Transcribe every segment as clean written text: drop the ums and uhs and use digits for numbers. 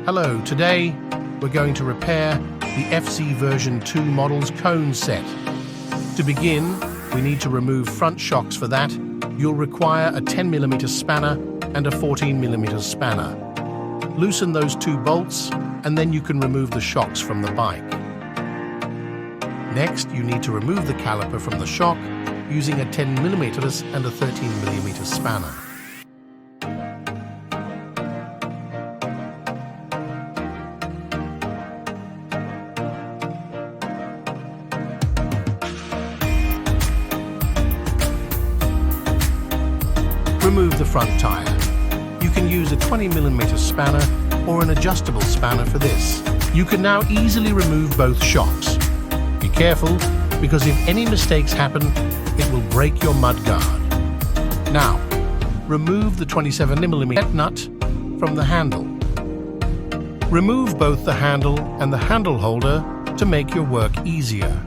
Hello, today we're going to repair the FZ version 2 model's cone set. To begin, we need to remove front shocks. For that, you'll require a 10mm spanner and a 14mm spanner. Loosen those two bolts and then you can remove the shocks from the bike. Next, you need to remove the caliper from the shock using a 10mm and a 13mm spanner. Remove the front tire. You can use a 20mm spanner or an adjustable spanner for this. You can now easily remove both shocks. Be careful, because if any mistakes happen, it will break your mudguard. Now, remove the 27mm nut from the handle. Remove both the handle and the handle holder to make your work easier.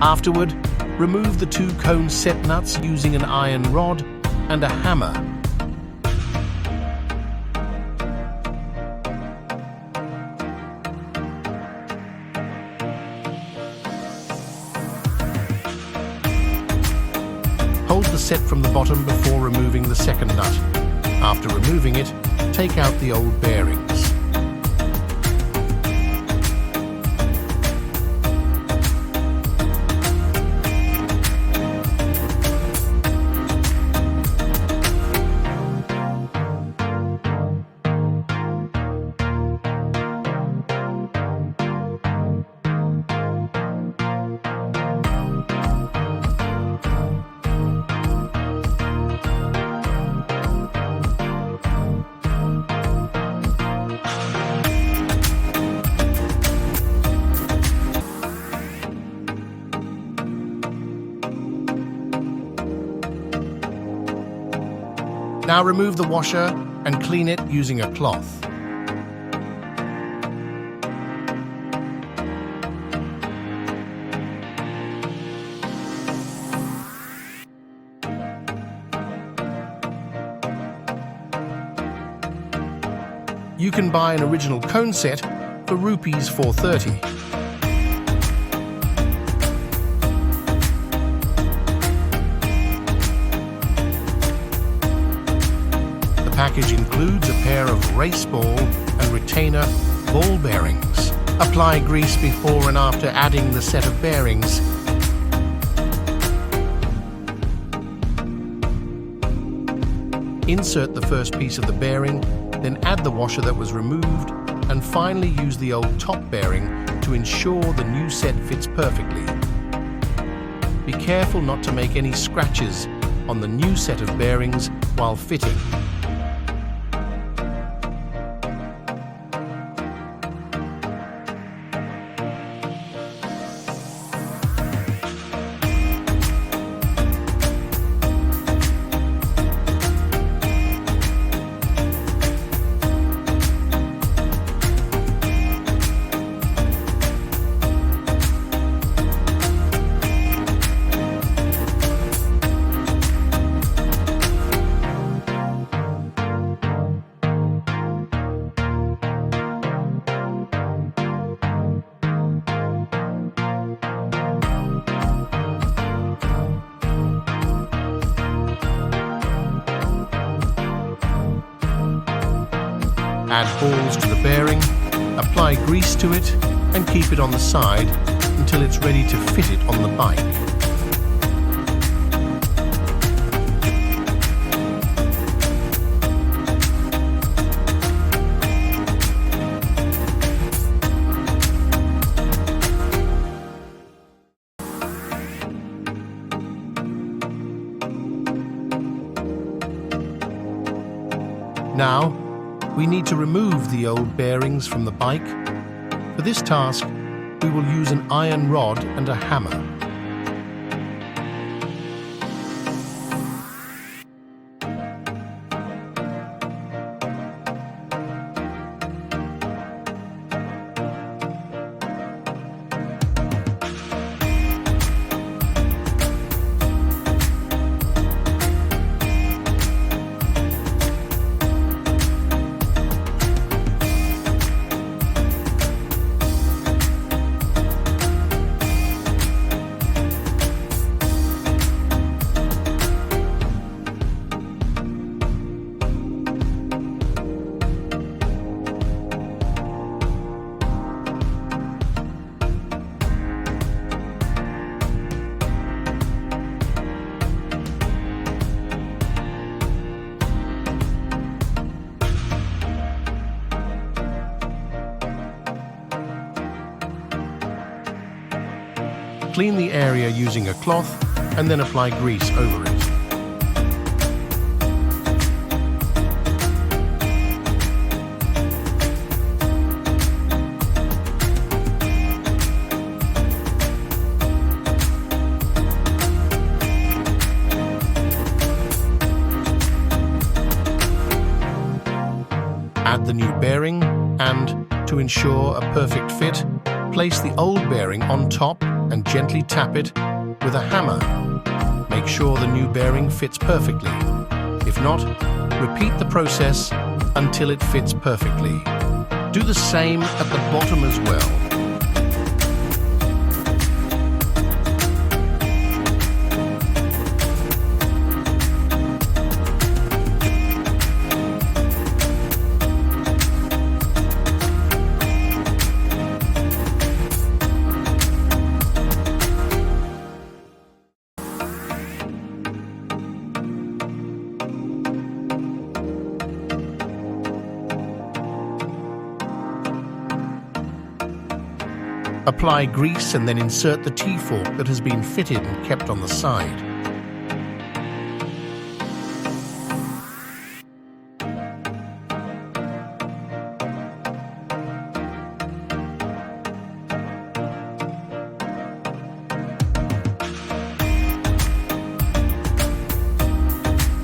Afterward, remove the two cone set nuts using an iron rod and a hammer. Hold the set from the bottom before removing the second nut. After removing it, take out the old bearings. Now remove the washer and clean it using a cloth. You can buy an original cone set for rupees 430. The package includes a pair of race ball and retainer ball bearings. Apply grease before and after adding the set of bearings. Insert the first piece of the bearing, then add the washer that was removed, and finally use the old top bearing to ensure the new set fits perfectly. Be careful not to make any scratches on the new set of bearings while fitting. Add balls to the bearing, apply grease to it, and keep it on the side until it's ready to fit it on the bike. Now, we need to remove the old bearings from the bike. For this task, we will use an iron rod and a hammer. Clean the area using a cloth and then apply grease over it. Add the new bearing and, to ensure a perfect fit, place the old bearing on top and gently tap it with a hammer. Make sure the new bearing fits perfectly. If not, repeat the process until it fits perfectly. Do the same at the bottom as well. Apply grease and then insert the T-fork that has been fitted and kept on the side.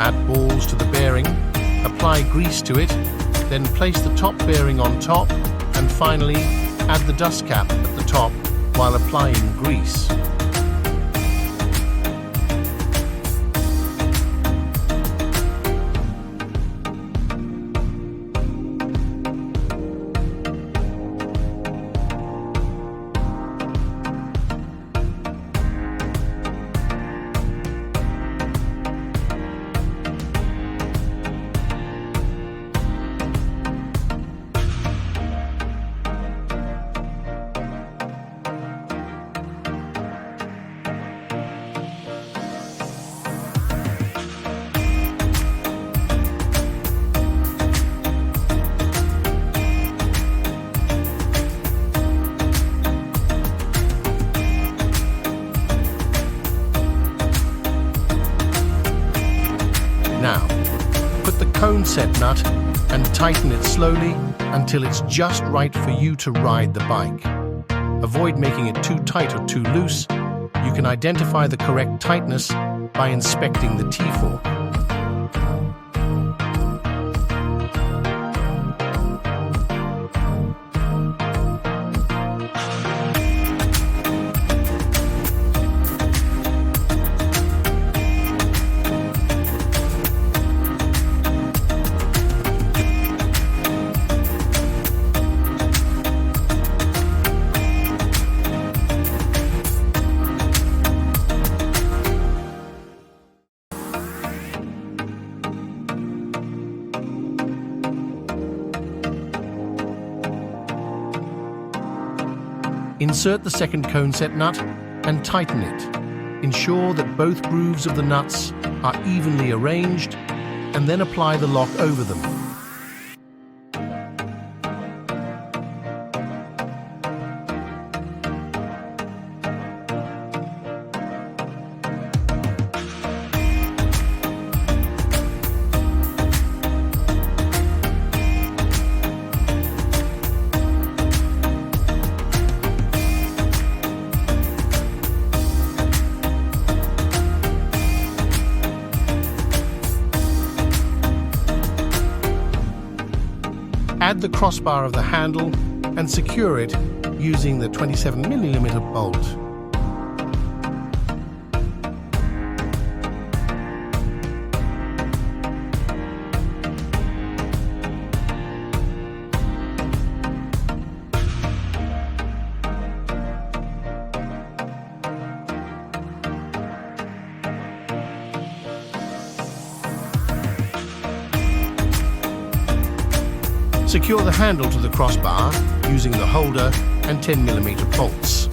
Add balls to the bearing, apply grease to it, then place the top bearing on top, and finally add the dust cap at the top while applying grease. Now, put the coneset nut and tighten it slowly until it's just right for you to ride the bike. Avoid making it too tight or too loose. You can identify the correct tightness by inspecting the T-fork. Insert the second coneset nut and tighten it. Ensure that both grooves of the nuts are evenly arranged, and then apply the lock over them. Add the crossbar of the handle and secure it using the 27mm bolt. Secure the handle to the crossbar using the holder and 10mm bolts.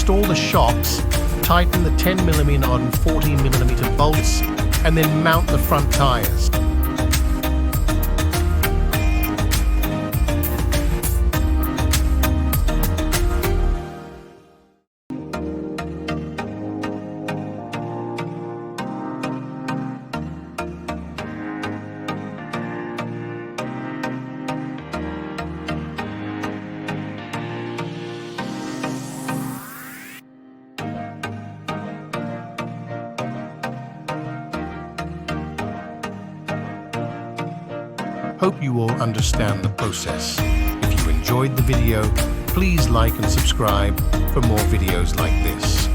install the shocks, tighten the 10mm and 14mm bolts, and then mount the front tires. Hope you all understand the process. If you enjoyed the video, please like and subscribe for more videos like this.